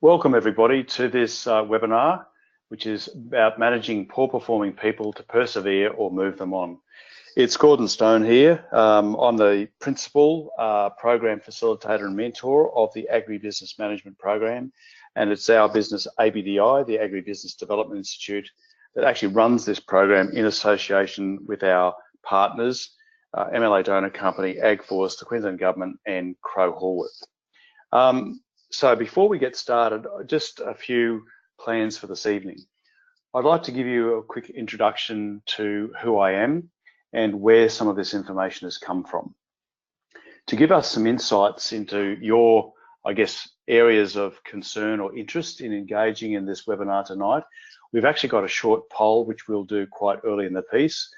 Welcome everybody to this webinar, which is about managing poor performing people to persevere or move them on. It's Gordon Stone here. I'm the Principal Program Facilitator and Mentor of the Agri-Business Management Program, and it's our business ABDI, the Agri-Business Development Institute, that actually runs this program in association with our partners, MLA donor company, AgForce, the Queensland Government, and Crowe Horwath. So before we get started, just a few plans for this evening. I'd like to give you a quick introduction to who I am and where some of this information has come from. To give us some insights into your, I guess, areas of concern or interest in engaging in this webinar tonight, we've actually got a short poll which we'll do quite early in the piece,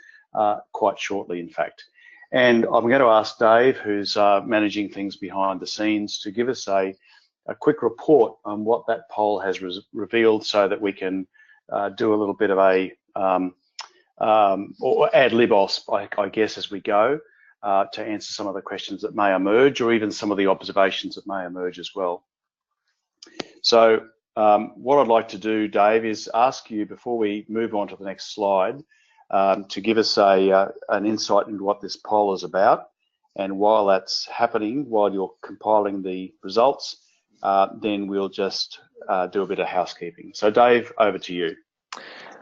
quite shortly in fact. And I'm going to ask Dave, who's managing things behind the scenes, to give us a quick report on what that poll has revealed so that we can do a little bit of a, or ad lib, I guess, as we go to answer some of the questions that may emerge or even some of the observations that may emerge as well. So what I'd like to do, Dave, is ask you before we move on to the next slide to give us an insight into what this poll is about. And while that's happening, while you're compiling the results, then we'll just do a bit of housekeeping. So Dave, over to you.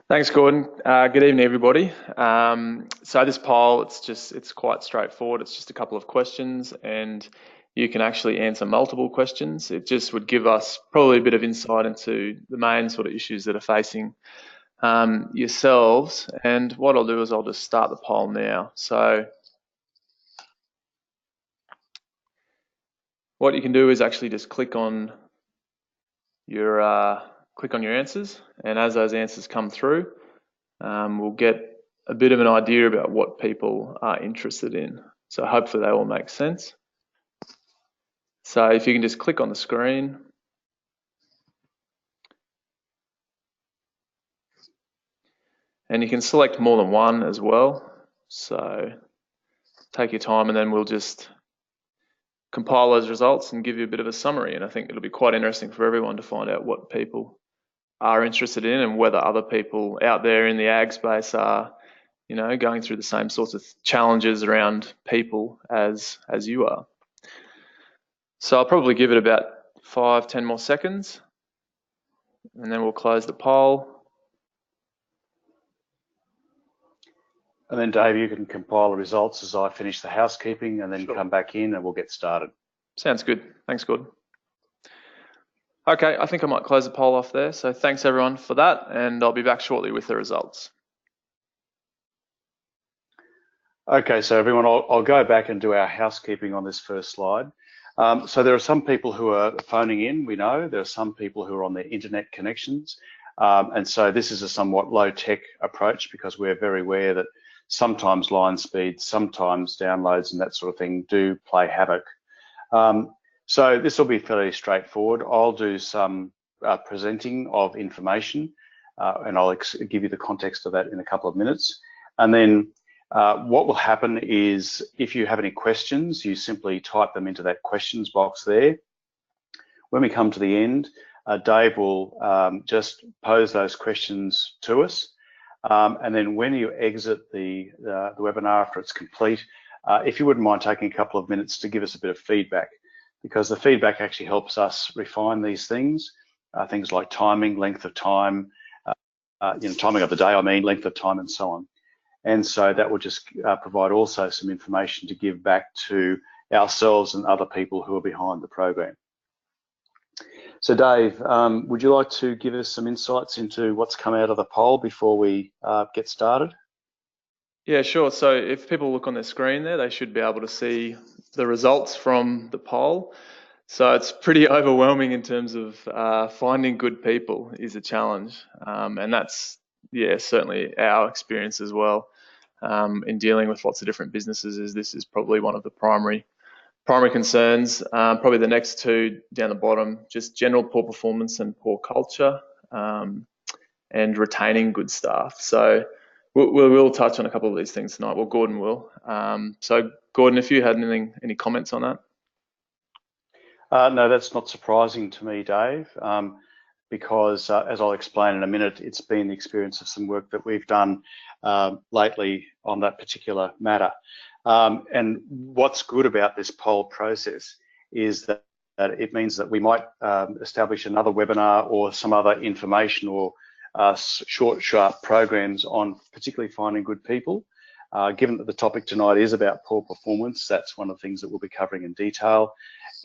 Thanks, Gordon. Good evening, everybody. So this poll, it's quite straightforward. It's just a couple of questions and you can actually answer multiple questions. It just would give us probably a bit of insight into the main sort of issues that are facing yourselves. And what I'll do is I'll just start the poll now. So what you can do is actually just click on your answers, and as those answers come through, we'll get a bit of an idea about what people are interested in. So hopefully they all make sense. So if you can just click on the screen. And you can select more than one as well. So take your time and then we'll just compile those results and give you a bit of a summary. And I think it'll be quite interesting for everyone to find out what people are interested in and whether other people out there in the ag space are, you know, going through the same sorts of challenges around people as you are. So I'll probably give it about 5-10 more seconds and then we'll close the poll. And then Dave, you can compile the results as I finish the housekeeping and then come back in and we'll get started. Sounds good. Thanks, Gordon. Okay, I think I might close the poll off there. So thanks everyone for that, and I'll be back shortly with the results. Okay, so everyone, I'll go back and do our housekeeping on this first slide. So there are some people who are phoning in, we know. There are some people who are on their internet connections. And so this is a somewhat low-tech approach because we're very aware that sometimes line speeds, sometimes downloads and that sort of thing do play havoc. So this will be fairly straightforward. I'll do some presenting of information and I'll give you the context of that in a couple of minutes. And then what will happen is if you have any questions, you simply type them into that questions box there. When we come to the end, Dave will just pose those questions to us. And then when you exit the webinar after it's complete, if you wouldn't mind taking a couple of minutes to give us a bit of feedback, because the feedback actually helps us refine these things like timing, length of time, timing of the day, length of time and so on. And so that will just provide also some information to give back to ourselves and other people who are behind the program. So Dave, would you like to give us some insights into what's come out of the poll before we get started? Yeah, sure. So if people look on their screen there, they should be able to see the results from the poll. So it's pretty overwhelming in terms of finding good people is a challenge. And that's, yeah, certainly our experience as well in dealing with lots of different businesses. Is this is probably one of the primary concerns. Probably the next two down the bottom, just general poor performance and poor culture, and retaining good staff. So we'll touch on a couple of these things tonight. Well, Gordon will. So Gordon, if you had any comments on that? No, that's not surprising to me, Dave, because as I'll explain in a minute, it's been the experience of some work that we've done lately on that particular matter. And what's good about this poll process is that it means that we might establish another webinar or some other information or short, sharp programs on particularly finding good people. Given that the topic tonight is about poor performance, that's one of the things that we'll be covering in detail.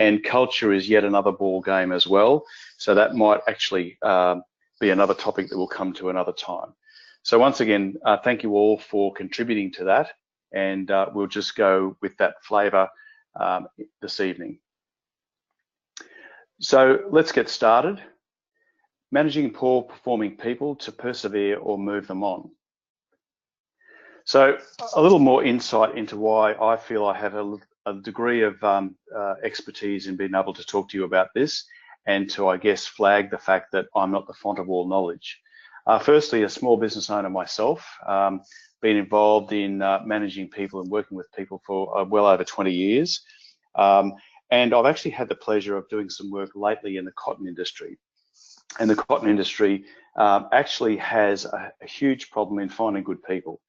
And culture is yet another ball game as well. So that might actually be another topic that we'll come to another time. So once again, thank you all for contributing to that. And we'll just go with that flavour this evening. So let's get started. Managing poor performing people to persevere or move them on. So a little more insight into why I feel I have a degree of expertise in being able to talk to you about this and to, I guess, flag the fact that I'm not the font of all knowledge. Firstly, a small business owner myself, been involved in managing people and working with people for well over 20 years. And I've actually had the pleasure of doing some work lately in the cotton industry. And the cotton industry actually has a huge problem in finding good people.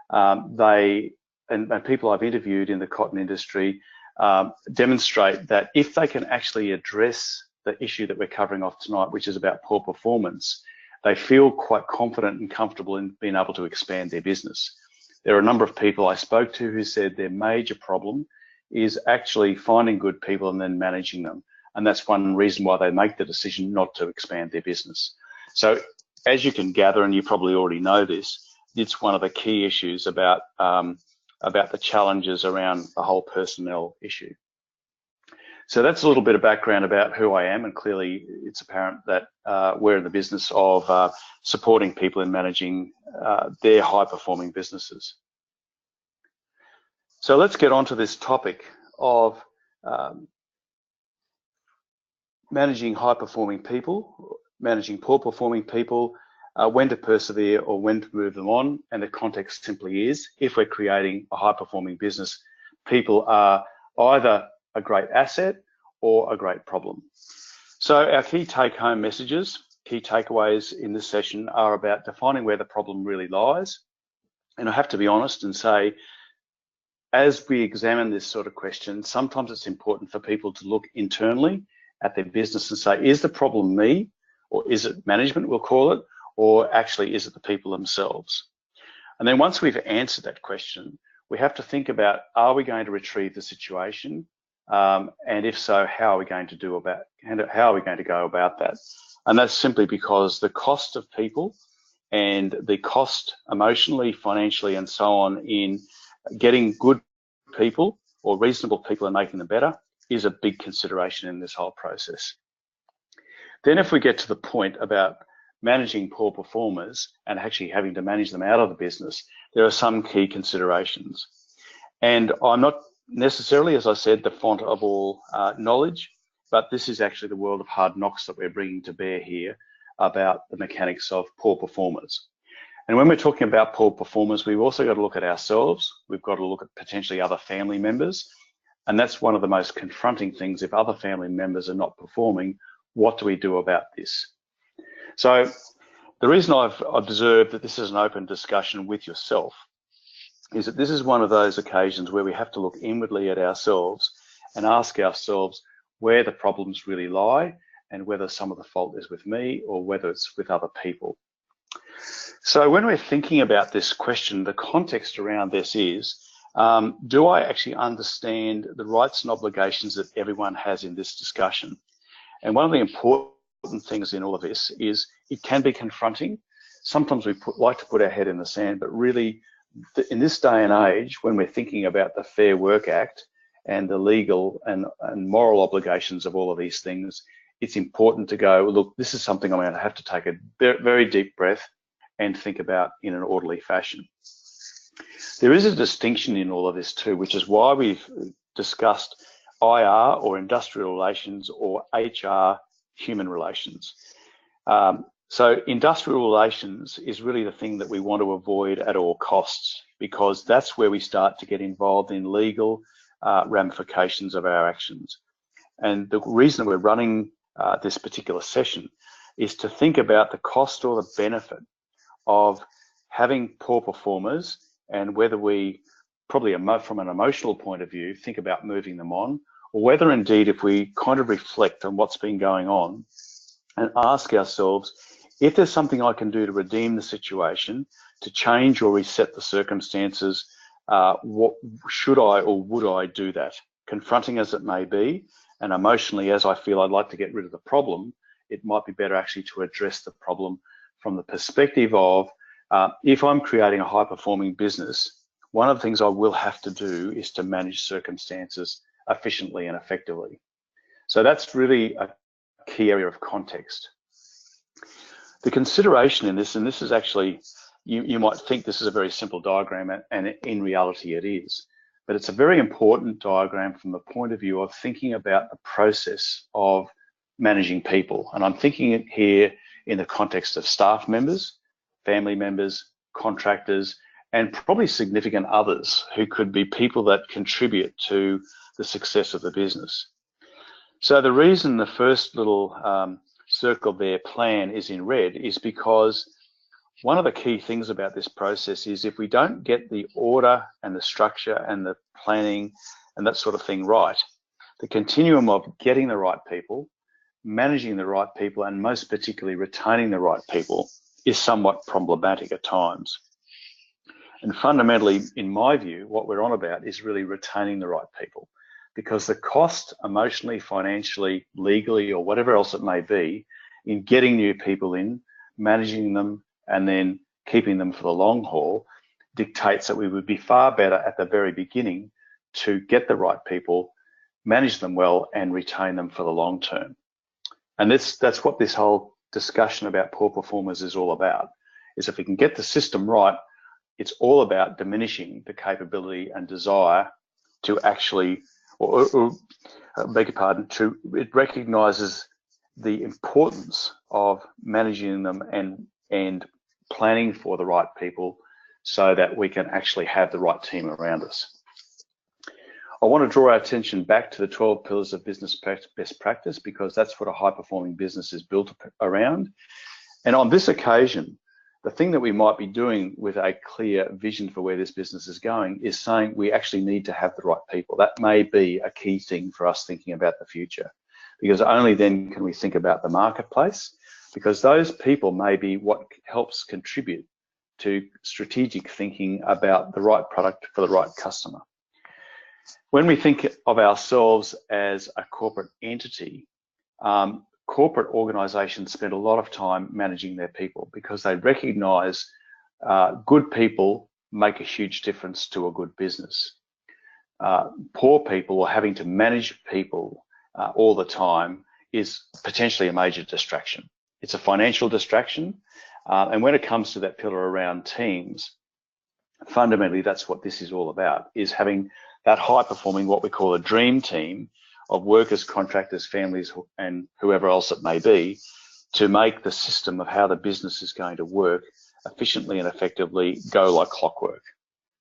And people I've interviewed in the cotton industry demonstrate that if they can actually address the issue that we're covering off tonight, which is about poor performance, they feel quite confident and comfortable in being able to expand their business. There are a number of people I spoke to who said their major problem is actually finding good people and then managing them. And that's one reason why they make the decision not to expand their business. So as you can gather, and you probably already know this, it's one of the key issues about the challenges around the whole personnel issue. So that's a little bit of background about who I am, and clearly it's apparent that we're in the business of supporting people in managing their high-performing businesses. So let's get on to this topic of managing high-performing people, managing poor-performing people, when to persevere or when to move them on. And the context simply is, if we're creating a high-performing business, people are either a great asset or a great problem. So our key take-home messages, key takeaways in this session are about defining where the problem really lies. And I have to be honest and say, as we examine this sort of question, sometimes it's important for people to look internally at their business and say, is the problem me, or is it management, we'll call it, or actually is it the people themselves? And then once we've answered that question, we have to think about, are we going to retrieve the situation? And if so, how are we going to go about that? And that's simply because the cost of people and the cost emotionally, financially, and so on in getting good people or reasonable people and making them better is a big consideration in this whole process. Then if we get to the point about managing poor performers and actually having to manage them out of the business, there are some key considerations. And I'm not necessarily, as I said, the font of all knowledge, but this is actually the world of hard knocks that we're bringing to bear here about the mechanics of poor performers. And when we're talking about poor performers, we've also got to look at ourselves. We've got to look at potentially other family members. And that's one of the most confronting things. If other family members are not performing, what do we do about this? So the reason I've observed that this is an open discussion with yourself is that this is one of those occasions where we have to look inwardly at ourselves and ask ourselves where the problems really lie and whether some of the fault is with me or whether it's with other people. So when we're thinking about this question, the context around this is, do I actually understand the rights and obligations that everyone has in this discussion? And one of the important things in all of this is it can be confronting. Sometimes we like to put our head in the sand, but really in this day and age, when we're thinking about the Fair Work Act and the legal and moral obligations of all of these things, it's important to go, look, this is something I'm going to have to take a very deep breath and think about in an orderly fashion. There is a distinction in all of this too, which is why we've discussed IR or industrial relations or HR human relations. So industrial relations is really the thing that we want to avoid at all costs, because that's where we start to get involved in legal ramifications of our actions. And the reason we're running this particular session is to think about the cost or the benefit of having poor performers, and whether we, probably from an emotional point of view, think about moving them on, or whether indeed if we kind of reflect on what's been going on and ask ourselves, if there's something I can do to redeem the situation, to change or reset the circumstances, what should I or would I do that? Confronting as it may be, and emotionally as I feel I'd like to get rid of the problem, it might be better actually to address the problem from the perspective of, if I'm creating a high-performing business, one of the things I will have to do is to manage circumstances efficiently and effectively. So that's really a key area of context. The consideration in this, and this is actually, you might think this is a very simple diagram, and in reality it is, but it's a very important diagram from the point of view of thinking about the process of managing people. And I'm thinking it here in the context of staff members, family members, contractors, and probably significant others who could be people that contribute to the success of the business. So the reason the first little circle there, plan, is in red is because one of the key things about this process is if we don't get the order and the structure and the planning and that sort of thing right, the continuum of getting the right people, managing the right people, and most particularly retaining the right people is somewhat problematic at times. And fundamentally, in my view, what we're on about is really retaining the right people, because the cost emotionally, financially, legally, or whatever else it may be in getting new people in, managing them, and then keeping them for the long haul dictates that we would be far better at the very beginning to get the right people, manage them well, and retain them for the long term. And that's what this whole discussion about poor performers is all about, is if we can get the system right, it's all about diminishing the capability and desire to actually, beg your pardon, it recognises the importance of managing them and planning for the right people so that we can actually have the right team around us. I want to draw our attention back to the 12 pillars of business best practice, because that's what a high-performing business is built around. And on this occasion, the thing that we might be doing with a clear vision for where this business is going is saying we actually need to have the right people. That may be a key thing for us thinking about the future, because only then can we think about the marketplace, because those people may be what helps contribute to strategic thinking about the right product for the right customer. When we think of ourselves as a corporate entity, corporate organizations spend a lot of time managing their people because they recognize good people make a huge difference to a good business. Poor people, or having to manage people all the time, is potentially a major distraction. It's a financial distraction. And when it comes to that pillar around teams, fundamentally that's what this is all about, is having that high performing, what we call a dream team of workers, contractors, families, and whoever else it may be, to make the system of how the business is going to work efficiently and effectively go like clockwork.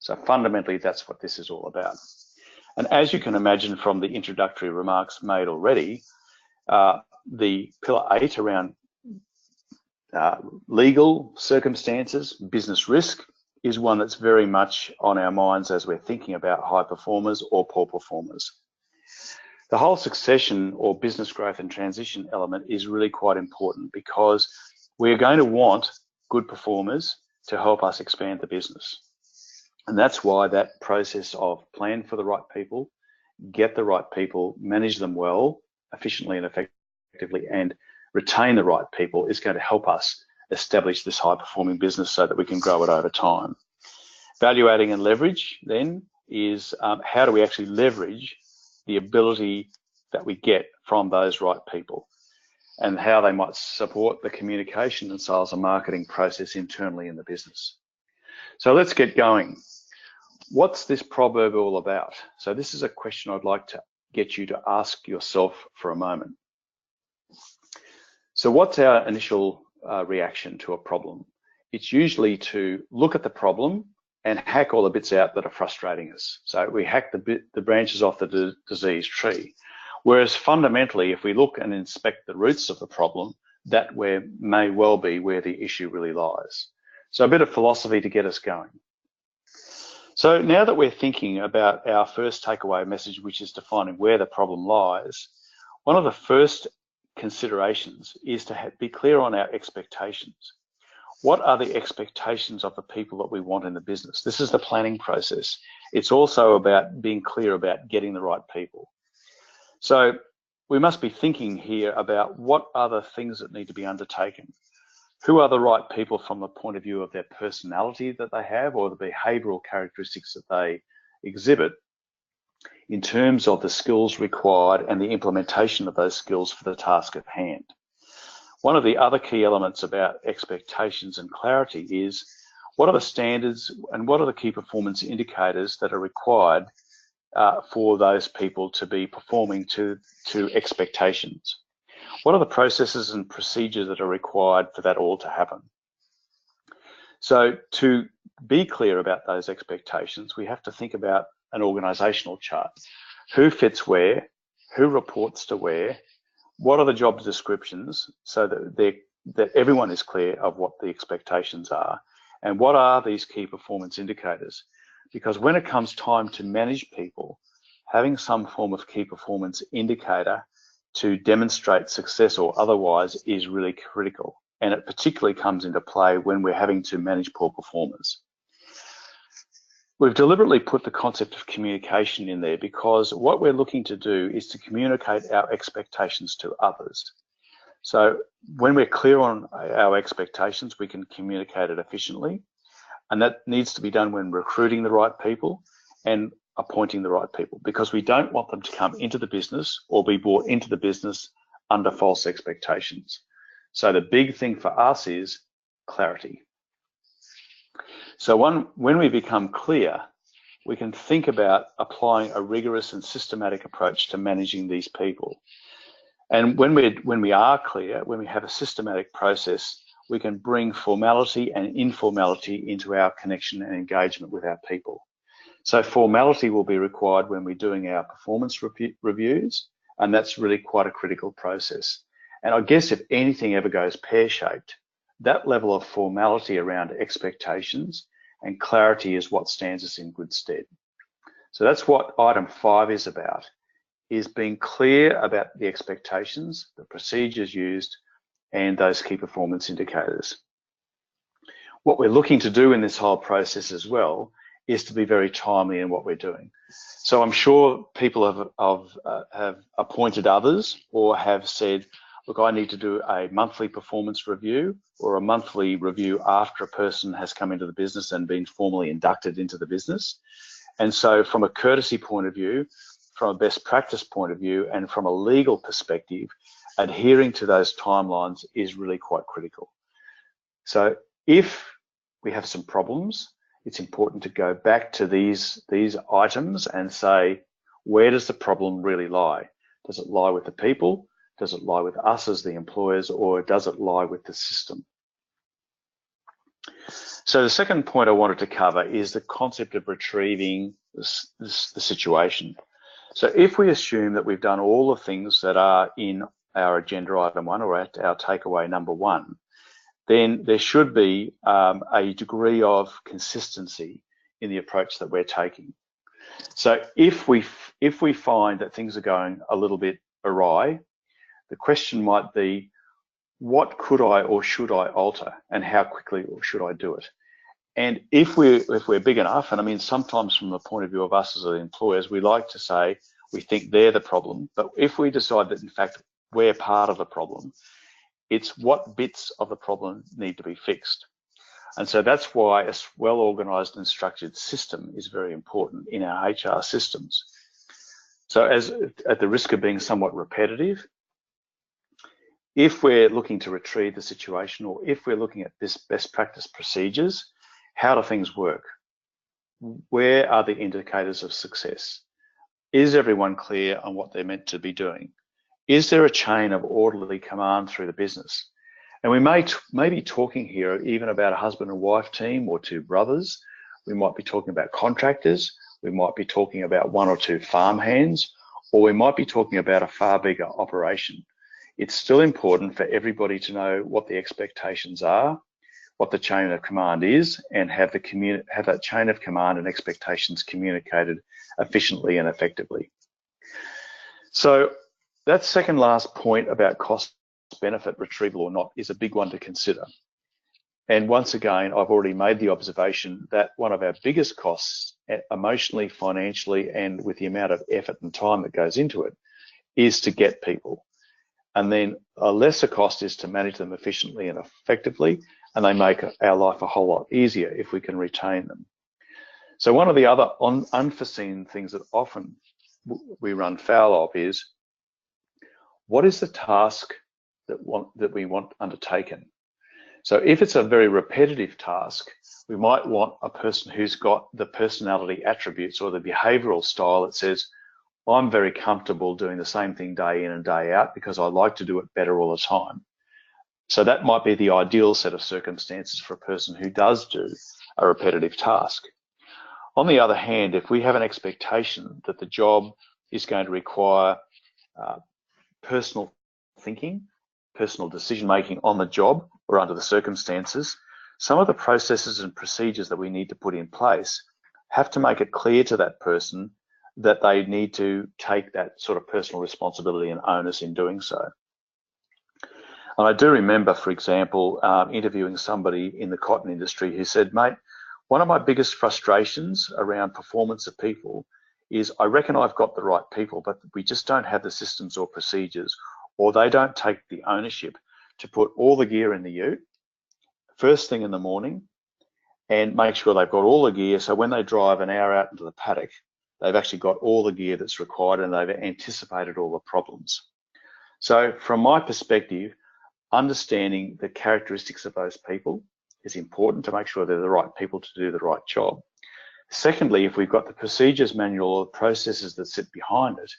So fundamentally, that's what this is all about. And as you can imagine from the introductory remarks made already, the pillar 8 around legal circumstances, business risk, is one that's very much on our minds as we're thinking about high performers or poor performers. The whole succession or business growth and transition element is really quite important, because we're going to want good performers to help us expand the business. And that's why that process of plan for the right people, get the right people, manage them well, efficiently and effectively, and retain the right people is going to help us establish this high performing business so that we can grow it over time. Value adding and leverage then is how do we actually leverage the ability that we get from those right people, and how they might support the communication and sales and marketing process internally in the business. So let's get going. What's this proverb all about? So this is a question I'd like to get you to ask yourself for a moment. So what's our initial reaction to a problem? It's usually to look at the problem and hack all the bits out that are frustrating us. So we hack the branches off the disease tree. Whereas fundamentally, if we look and inspect the roots of the problem, that may well be where the issue really lies. So a bit of philosophy to get us going. So now that we're thinking about our first takeaway message, which is defining where the problem lies, one of the first considerations is to be clear on our expectations. What are the expectations of the people that we want in the business? This is the planning process. It's also about being clear about getting the right people. So we must be thinking here about what are the things that need to be undertaken. Who are the right people from the point of view of their personality that they have or the behavioural characteristics that they exhibit in terms of the skills required and the implementation of those skills for the task at hand. One of the other key elements about expectations and clarity is what are the standards and what are the key performance indicators that are required for those people to be performing to expectations? What are the processes and procedures that are required for that all to happen? So to be clear about those expectations, we have to think about an organisational chart. Who fits where? Who reports to where? What are the job descriptions so that everyone is clear of what the expectations are? And what are these key performance indicators? Because when it comes time to manage people, having some form of key performance indicator to demonstrate success or otherwise is really critical. And it particularly comes into play when we're having to manage poor performers. We've deliberately put the concept of communication in there because what we're looking to do is to communicate our expectations to others. So when we're clear on our expectations, we can communicate it efficiently. And that needs to be done when recruiting the right people and appointing the right people, because we don't want them to come into the business or be brought into the business under false expectations. So the big thing for us is clarity. So when we become clear, we can think about applying a rigorous and systematic approach to managing these people. And when we are clear, when we have a systematic process, we can bring formality and informality into our connection and engagement with our people. So formality will be required when we're doing our performance reviews, and that's really quite a critical process. And I guess if anything ever goes pear-shaped, that level of formality around expectations and clarity is what stands us in good stead. So that's what item 5 is about, is being clear about the expectations, the procedures used, and those key performance indicators. What we're looking to do in this whole process as well is to be very timely in what we're doing. So I'm sure people have appointed others or have said, look, I need to do a monthly performance review or a monthly review after a person has come into the business and been formally inducted into the business. And so from a courtesy point of view, from a best practice point of view, and from a legal perspective, adhering to those timelines is really quite critical. So if we have some problems, it's important to go back to these items and say, where does the problem really lie? Does it lie with the people? Does it lie with us as the employers, or does it lie with the system? So the second point I wanted to cover is the concept of retrieving the situation. So if we assume that we've done all the things that are in our agenda item 1 or at our takeaway number 1, then there should be a degree of consistency in the approach that we're taking. So if we find that things are going a little bit awry, the question might be, what could I or should I alter, and how quickly or should I do it? And if we're big enough, and I mean sometimes from the point of view of us as the employers, we like to say we think they're the problem, but if we decide that in fact we're part of the problem, it's what bits of the problem need to be fixed. And so that's why a well-organised and structured system is very important in our HR systems. So at the risk of being somewhat repetitive, if we're looking to retrieve the situation, or if we're looking at this best practice procedures, how do things work? Where are the indicators of success? Is everyone clear on what they're meant to be doing? Is there a chain of orderly command through the business? And we may be talking here even about a husband and wife team or 2 brothers. We might be talking about contractors. We might be talking about 1 or 2 farm hands, or we might be talking about a far bigger operation. It's still important for everybody to know what the expectations are, what the chain of command is, and have that chain of command and expectations communicated efficiently and effectively. So that second last point about cost benefit retrieval or not is a big one to consider. And once again, I've already made the observation that one of our biggest costs, emotionally, financially, and with the amount of effort and time that goes into it, is to get people. And then a lesser cost is to manage them efficiently and effectively, and they make our life a whole lot easier if we can retain them. So one of the other unforeseen things that often we run foul of is, what is the task that we want undertaken? So if it's a very repetitive task, we might want a person who's got the personality attributes or the behavioral style that says, I'm very comfortable doing the same thing day in and day out because I like to do it better all the time. So that might be the ideal set of circumstances for a person who does do a repetitive task. On the other hand, if we have an expectation that the job is going to require personal thinking, personal decision-making on the job or under the circumstances, some of the processes and procedures that we need to put in place have to make it clear to that person that they need to take that sort of personal responsibility and onus in doing so. And I do remember, for example, interviewing somebody in the cotton industry who said, mate, one of my biggest frustrations around performance of people is I reckon I've got the right people, but we just don't have the systems or procedures, or they don't take the ownership to put all the gear in the ute first thing in the morning and make sure they've got all the gear. So when they drive an hour out into the paddock, they've actually got all the gear that's required and they've anticipated all the problems. So from my perspective, understanding the characteristics of those people is important to make sure they're the right people to do the right job. Secondly, if we've got the procedures manual or the processes that sit behind it,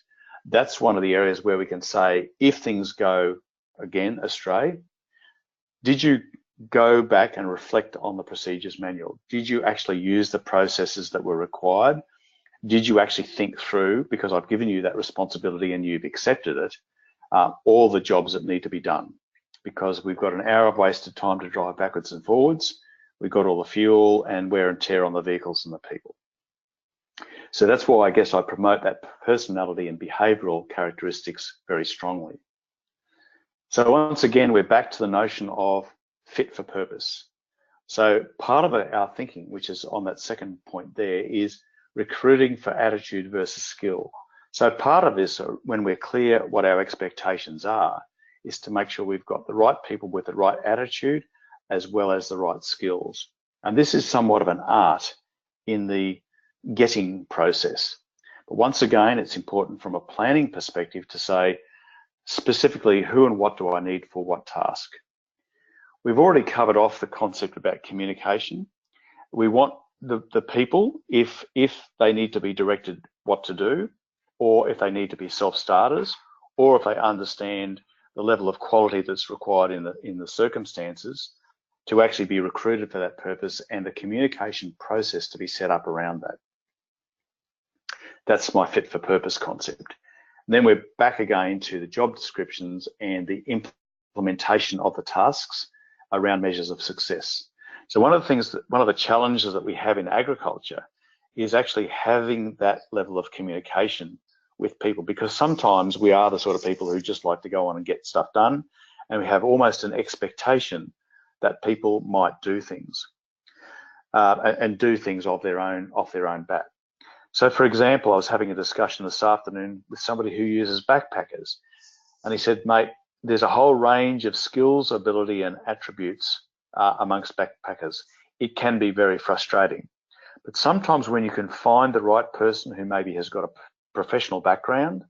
that's one of the areas where we can say, if things go, again, astray, did you go back and reflect on the procedures manual? Did you actually use the processes that were required? Did you actually think through, because I've given you that responsibility and you've accepted it, all the jobs that need to be done? Because we've got an hour of wasted time to drive backwards and forwards. We've got all the fuel and wear and tear on the vehicles and the people. So that's why I guess I promote that personality and behavioral characteristics very strongly. So once again, we're back to the notion of fit for purpose. So part of our thinking, which is on that second point there, is recruiting for attitude versus skill. So part of this, when we're clear what our expectations are, is to make sure we've got the right people with the right attitude as well as the right skills. And this is somewhat of an art in the getting process. But once again, it's important from a planning perspective to say specifically who and what do I need for what task. We've already covered off the concept about communication. We want the people, if they need to be directed what to do, or if they need to be self-starters, or if they understand the level of quality that's required in the circumstances, to actually be recruited for that purpose and the communication process to be set up around that. That's my fit for purpose concept. And then we're back again to the job descriptions and the implementation of the tasks around measures of success. So one of the challenges that we have in agriculture is actually having that level of communication with people, because sometimes we are the sort of people who just like to go on and get stuff done, and we have almost an expectation that people might do things and do things off their own bat. So for example, I was having a discussion this afternoon with somebody who uses backpackers, and he said, mate, there's a whole range of skills, ability and attributes amongst backpackers. It can be very frustrating, but sometimes when you can find the right person who maybe has got a professional background,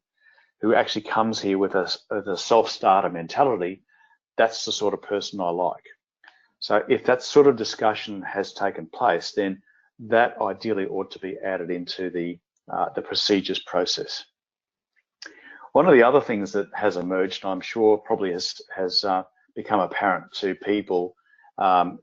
who actually comes here with a self-starter mentality, that's the sort of person I like. So if that sort of discussion has taken place, then that ideally ought to be added into the procedures process. One of the other things that has emerged, I'm sure probably has become apparent to people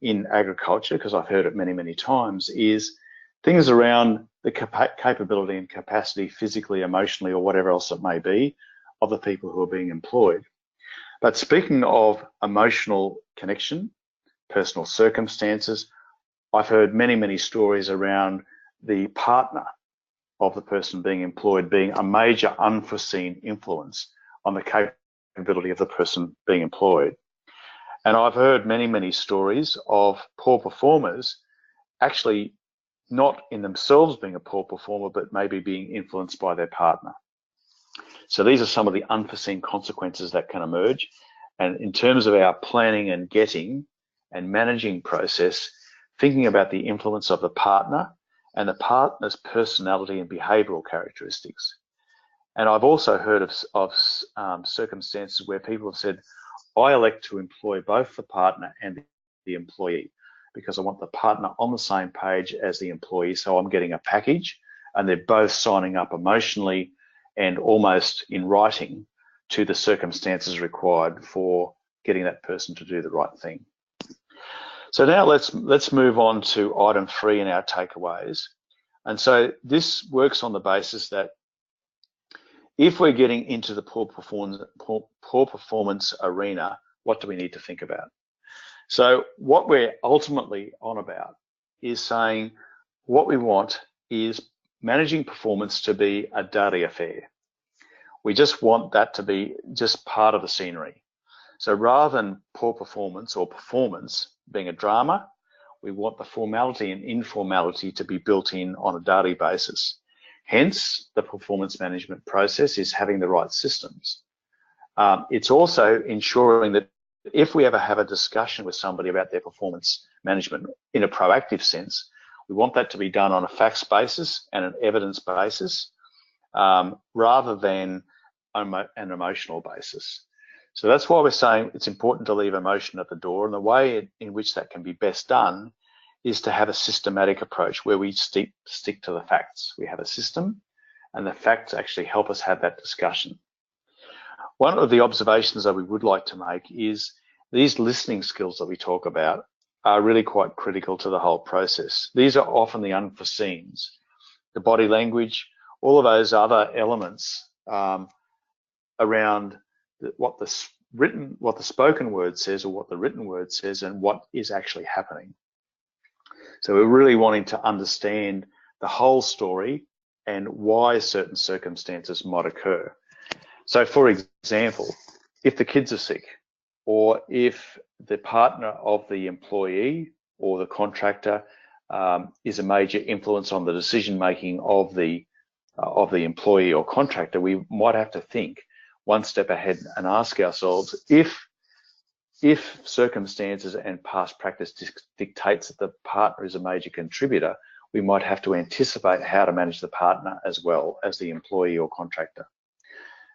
in agriculture, because I've heard it many, many times, is Things around the capability and capacity physically, emotionally, or whatever else it may be of the people who are being employed. But speaking of emotional connection, personal circumstances, I've heard many, many stories around the partner of the person being employed being a major unforeseen influence on the capability of the person being employed. And I've heard many, many stories of poor performers actually not in themselves being a poor performer, but maybe being influenced by their partner. So these are some of the unforeseen consequences that can emerge. And in terms of our planning and getting and managing process, thinking about the influence of the partner and the partner's personality and behavioural characteristics. And I've also heard of circumstances where people have said, I elect to employ both the partner and the employee because I want the partner on the same page as the employee, so I'm getting a package, and they're both signing up emotionally and almost in writing to the circumstances required for getting that person to do the right thing. So now let's move on to item 3 in our takeaways. And so this works on the basis that if we're getting into the poor performance arena, what do we need to think about? So what we're ultimately on about is saying what we want is managing performance to be a daily affair. We just want that to be just part of the scenery. So rather than poor performance or performance being a drama, we want the formality and informality to be built in on a daily basis. Hence, the performance management process is having the right systems. It's also ensuring that if we ever have a discussion with somebody about their performance management in a proactive sense, we want that to be done on a facts basis and an evidence basis rather than an emotional basis. So that's why we're saying it's important to leave emotion at the door, and the way in which that can be best done is to have a systematic approach where we stick to the facts. We have a system, and the facts actually help us have that discussion. One of the observations that we would like to make is these listening skills that we talk about are really quite critical to the whole process. These are often the unforeseens, the body language, all of those other elements around what the spoken word says or what the written word says and what is actually happening. So we're really wanting to understand the whole story and why certain circumstances might occur. So for example, if the kids are sick, or if the partner of the employee or the contractor is a major influence on the decision making of the employee or contractor, we might have to think one step ahead and ask ourselves if circumstances and past practice dictates that the partner is a major contributor, we might have to anticipate how to manage the partner as well as the employee or contractor.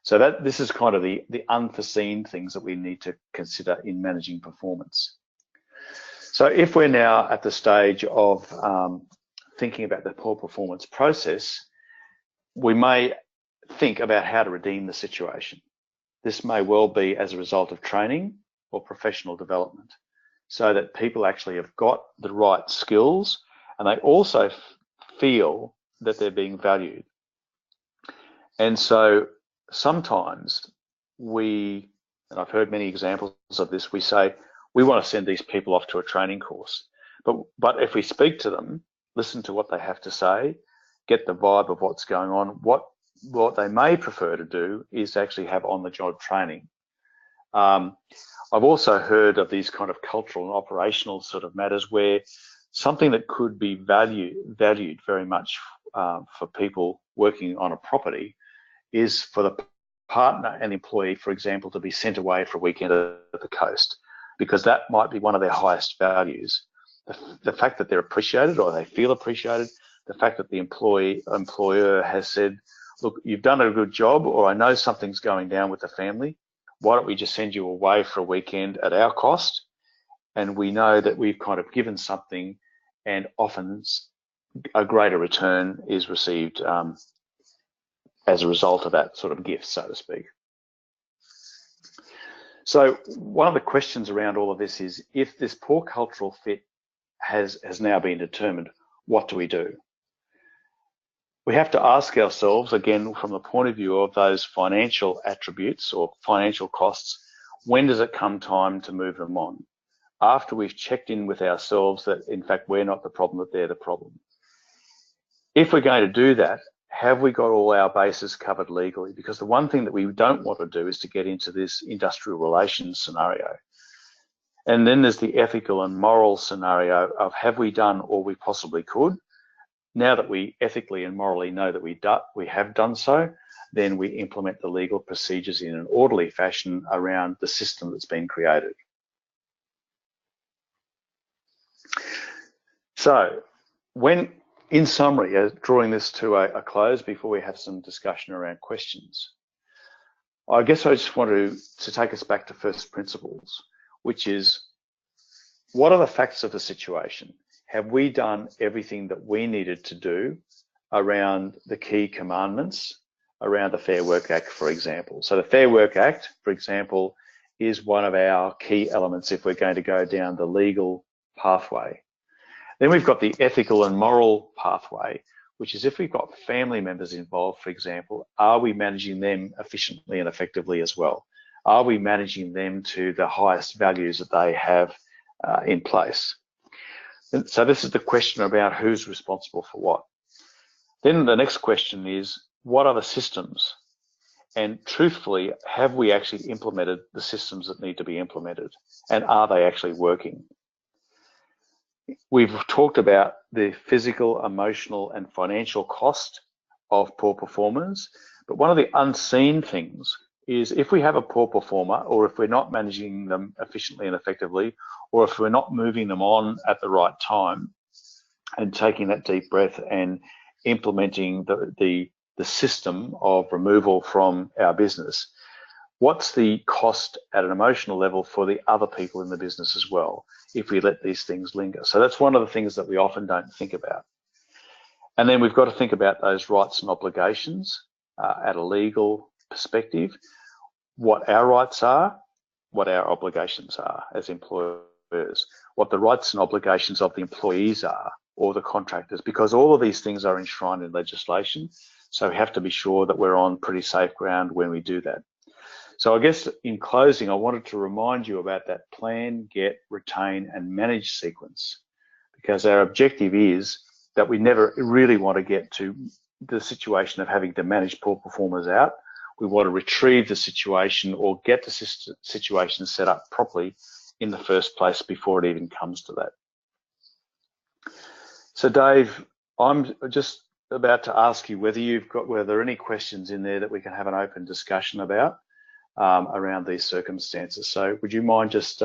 So this is kind of the unforeseen things that we need to consider in managing performance. So if we're now at the stage of thinking about the poor performance process, we may think about how to redeem the situation. This may well be as a result of training or professional development, so that people actually have got the right skills and they also feel that they're being valued. And so sometimes and I've heard many examples of this, we say, we want to send these people off to a training course. But if we speak to them, listen to what they have to say, get the vibe of what's going on, what they may prefer to do is actually have on-the-job training. I've also heard of these kind of cultural and operational sort of matters where something that could be valued very much for people working on a property is for the partner and employee, for example, to be sent away for a weekend at the coast, because that might be one of their highest values. The fact that they're appreciated or they feel appreciated, the fact that the employer has said, look, you've done a good job, or I know something's going down with the family, why don't we just send you away for a weekend at our cost? And we know that we've kind of given something, and often a greater return is received as a result of that sort of gift, so to speak. So one of the questions around all of this is, if this poor cultural fit has now been determined, what do we do? we have to ask ourselves, again, from the point of view of those financial attributes or financial costs, when does it come time to move them on? After we've checked in with ourselves that, in fact, we're not the problem, that they're the problem. If we're going to do that, have we got all our bases covered legally? Because the one thing that we don't want to do is to get into this industrial relations scenario. And then there's the ethical and moral scenario of, have we done all we possibly could? Now that we ethically and morally know that we have done so, then we implement the legal procedures in an orderly fashion around the system that's been created. So, in summary, drawing this to a close before we have some discussion around questions, I guess I just want to take us back to first principles, which is, what are the facts of the situation? Have we done everything that we needed to do around the key commandments around the Fair Work Act, for example? So the Fair Work Act, for example, is one of our key elements if we're going to go down the legal pathway. Then we've got the ethical and moral pathway, which is if we've got family members involved, for example, are we managing them efficiently and effectively as well? Are we managing them to the highest values that they have in place? And so this is the question about who's responsible for what. Then the next question is, what are the systems? And truthfully, have we actually implemented the systems that need to be implemented? And are they actually working? We've talked about the physical, emotional, and financial cost of poor performers, but one of the unseen things is if we have a poor performer, or if we're not managing them efficiently and effectively, or if we're not moving them on at the right time and taking that deep breath and implementing the system of removal from our business, what's the cost at an emotional level for the other people in the business as well, if we let these things linger? So that's one of the things that we often don't think about. And then we've got to think about those rights and obligations at a legal perspective, what our rights are, what our obligations are as employers, what the rights and obligations of the employees are, or the contractors, because all of these things are enshrined in legislation. So we have to be sure that we're on pretty safe ground when we do that. So I guess in closing, I wanted to remind you about that plan, get, retain, and manage sequence, because our objective is that we never really want to get to the situation of having to manage poor performers out. We want to retrieve the situation or get the situation set up properly in the first place before it even comes to that. So Dave, I'm just about to ask you whether there are any questions in there that we can have an open discussion about around these circumstances. So would you mind just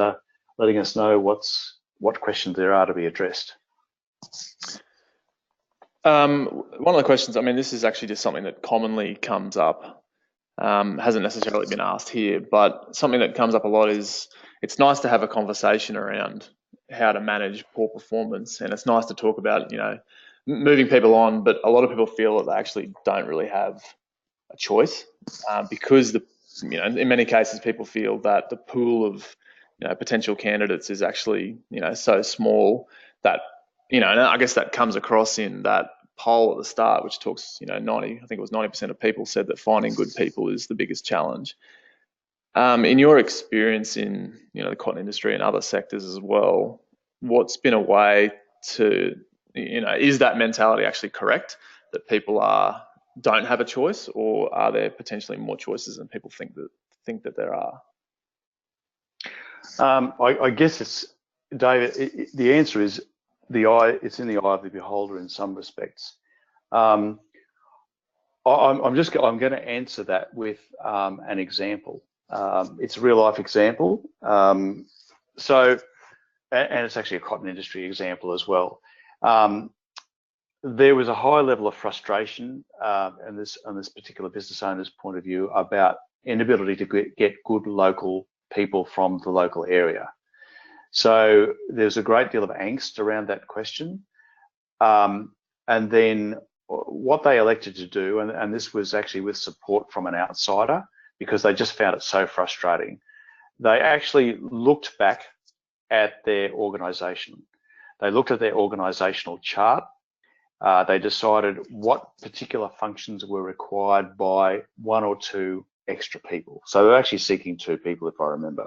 letting us know what questions there are to be addressed? One of the questions, I mean, this is actually just something that commonly comes up, hasn't necessarily been asked here, but something that comes up a lot is it's nice to have a conversation around how to manage poor performance, and it's nice to talk about, moving people on, but a lot of people feel that they actually don't really have a choice because in many cases people feel that the pool of potential candidates is actually so small that and I guess that comes across in that poll at the start, which talks 90% of people said that finding good people is the biggest challenge. In your experience in the cotton industry and other sectors as well, what's been a way to is that mentality actually correct, that people don't have a choice, or are there potentially more choices than people think that there are? I guess it's, David, the answer is it's in the eye of the beholder in some respects. I'm going to answer that with an example. It's a real life example. And it's actually a cotton industry example as well. There was a high level of frustration on this particular business owner's point of view about inability to get good local people from the local area. So there's a great deal of angst around that question. And then what they elected to do, and this was actually with support from an outsider, because they just found it so frustrating, they actually looked back at their organisation. They looked at their organisational chart, they decided what particular functions were required by 1 or 2 extra people. So they're actually seeking 2 people, if I remember.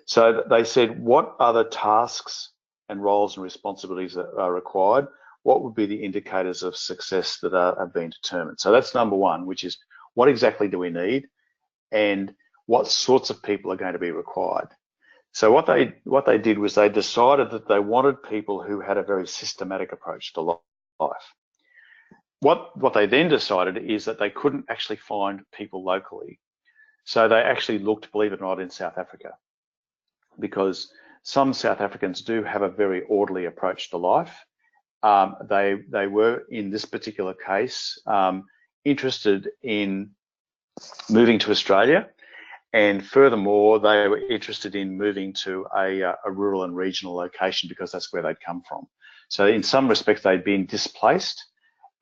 So they said, what other tasks and roles and responsibilities that are required? What would be the indicators of success that have been determined? So that's number 1, which is what exactly do we need and what sorts of people are going to be required? So what they did was they decided that they wanted people who had a very systematic approach to life. What they then decided is that they couldn't actually find people locally. So they actually looked, believe it or not, in South Africa, because some South Africans do have a very orderly approach to life. They were, in this particular case, interested in moving to Australia, and furthermore, they were interested in moving to a rural and regional location because that's where they'd come from. So in some respects, they'd been displaced,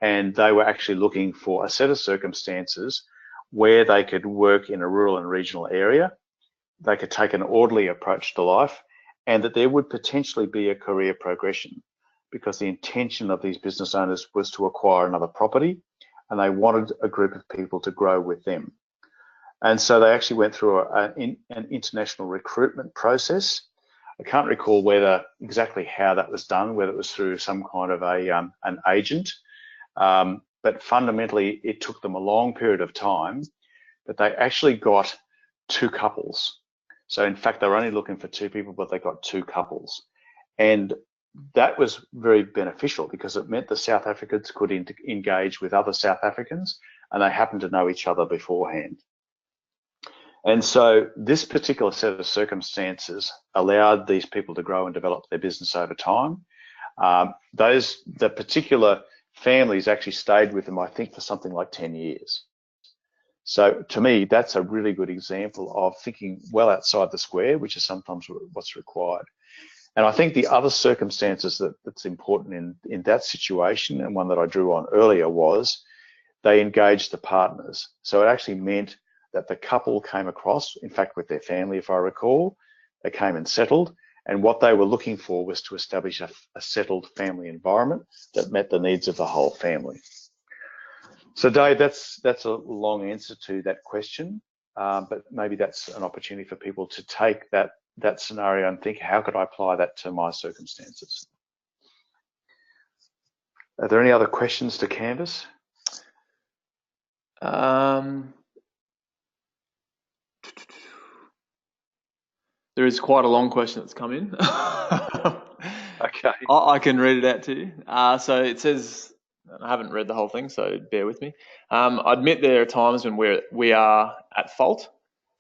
and they were actually looking for a set of circumstances where they could work in a rural and regional area, they could take an orderly approach to life, and that there would potentially be a career progression, because the intention of these business owners was to acquire another property, and they wanted a group of people to grow with them. And so they actually went through an international recruitment process. I can't recall exactly how that was done, whether it was through some kind of an agent, but fundamentally it took them a long period of time, but they actually got 2 couples. So in fact, they were only looking for 2 people, but they got 2 couples. And that was very beneficial because it meant the South Africans could engage with other South Africans, and they happened to know each other beforehand. And so this particular set of circumstances allowed these people to grow and develop their business over time. The particular families actually stayed with them, I think, for something like 10 years. So to me, that's a really good example of thinking well outside the square, which is sometimes what's required. And I think the other circumstances that's important in that situation, and one that I drew on earlier, was they engaged the partners. So it actually meant that the couple came across, in fact, with their family, if I recall. They came and settled, and what they were looking for was to establish a settled family environment that met the needs of the whole family. So Dave, that's a long answer to that question, but maybe that's an opportunity for people to take that scenario and think, how could I apply that to my circumstances? Are there any other questions to Canvas? There is quite a long question that's come in. Okay. I can read it out to you. So it says, I haven't read the whole thing, so bear with me. I admit there are times when we are at fault.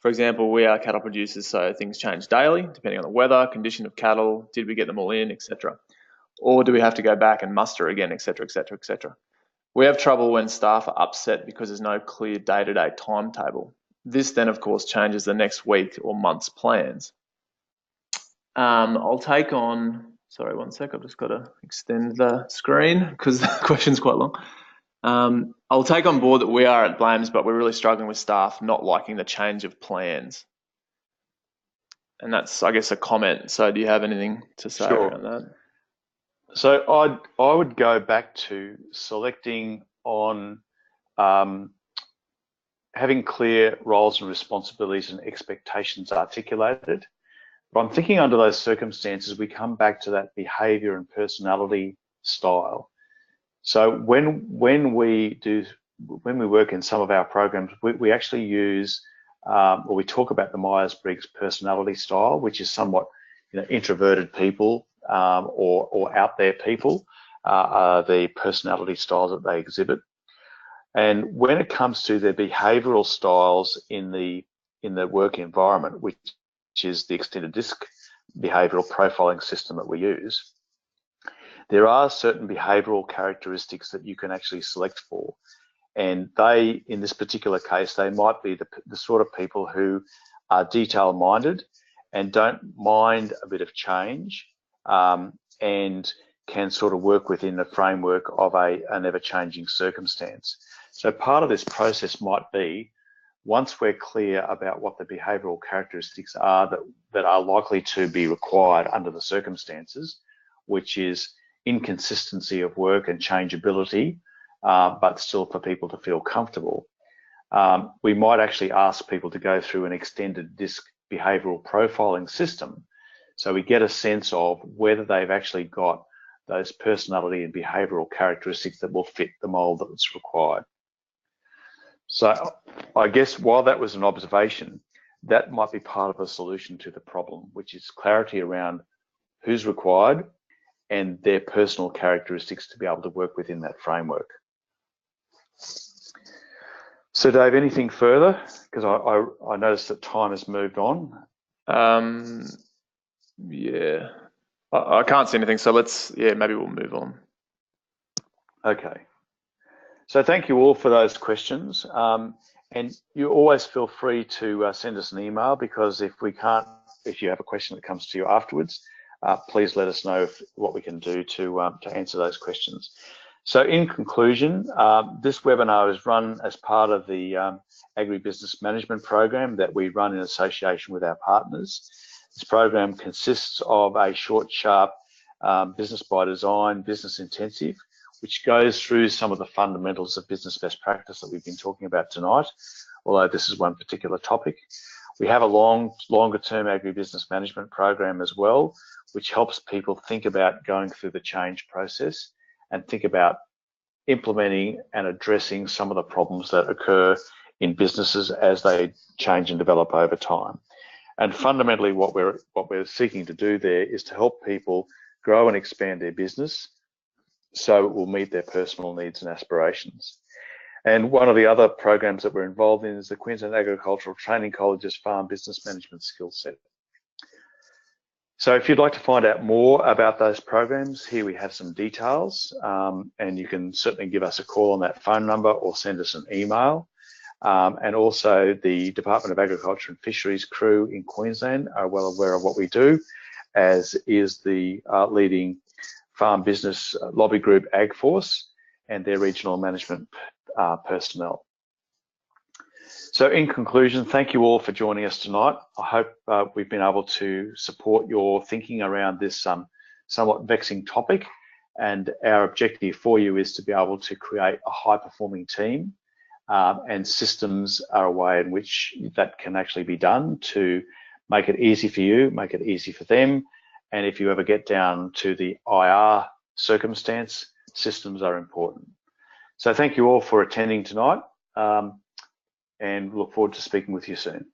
For example, we are cattle producers, so things change daily, depending on the weather, condition of cattle, did we get them all in, etc. Or do we have to go back and muster again, etc., etc., etc. We have trouble when staff are upset because there's no clear day-to-day timetable. This then, of course, changes the next week or month's plans. I'll take on, sorry, one sec, I've just got to extend the screen because the question's quite long. I'll take on board that we are at blames, but we're really struggling with staff not liking the change of plans. And that's, I guess, a comment. So do you have anything to say around that? So I would go back to selecting on having clear roles and responsibilities and expectations articulated. But I'm thinking under those circumstances, we come back to that behaviour and personality style. So when we work in some of our programs, we actually use or we talk about the Myers-Briggs personality style, which is somewhat introverted people or out there people are the personality styles that they exhibit. And when it comes to their behavioural styles in the work environment, which is the extended disc behavioural profiling system that we use, there are certain behavioural characteristics that you can actually select for. And they, in this particular case, they might be the sort of people who are detail-minded and don't mind a bit of change and can sort of work within the framework of an ever-changing circumstance. So part of this process might be, once we're clear about what the behavioural characteristics are that are likely to be required under the circumstances, which is inconsistency of work and changeability, but still for people to feel comfortable. We might actually ask people to go through an extended DISC behavioural profiling system, so we get a sense of whether they've actually got those personality and behavioural characteristics that will fit the mould that's required. So I guess while that was an observation, that might be part of a solution to the problem, which is clarity around who's required and their personal characteristics to be able to work within that framework. So Dave, anything further? Because I noticed that time has moved on. Yeah, I can't see anything, so maybe we'll move on. Okay. So thank you all for those questions. And you always feel free to send us an email, because if you have a question that comes to you afterwards, please let us know what we can do to answer those questions. So in conclusion, this webinar is run as part of the Agri-Business Management Program that we run in association with our partners. This program consists of a short, sharp business by design, business intensive, which goes through some of the fundamentals of business best practice that we've been talking about tonight, although this is one particular topic. We have a longer term agribusiness management program as well, which helps people think about going through the change process and think about implementing and addressing some of the problems that occur in businesses as they change and develop over time. And fundamentally, what we're seeking to do there is to help people grow and expand their business so it will meet their personal needs and aspirations. And one of the other programs that we're involved in is the Queensland Agricultural Training College's Farm Business Management Skill Set. So if you'd like to find out more about those programs, here we have some details, and you can certainly give us a call on that phone number or send us an email. And also the Department of Agriculture and Fisheries crew in Queensland are well aware of what we do, as is the leading farm business lobby group AgForce and their regional management personnel. So in conclusion, thank you all for joining us tonight. I hope we've been able to support your thinking around this somewhat vexing topic, and our objective for you is to be able to create a high-performing team, and systems are a way in which that can actually be done to make it easy for you, make it easy for them, and if you ever get down to the IR circumstance, systems are important. So thank you all for attending tonight, and look forward to speaking with you soon.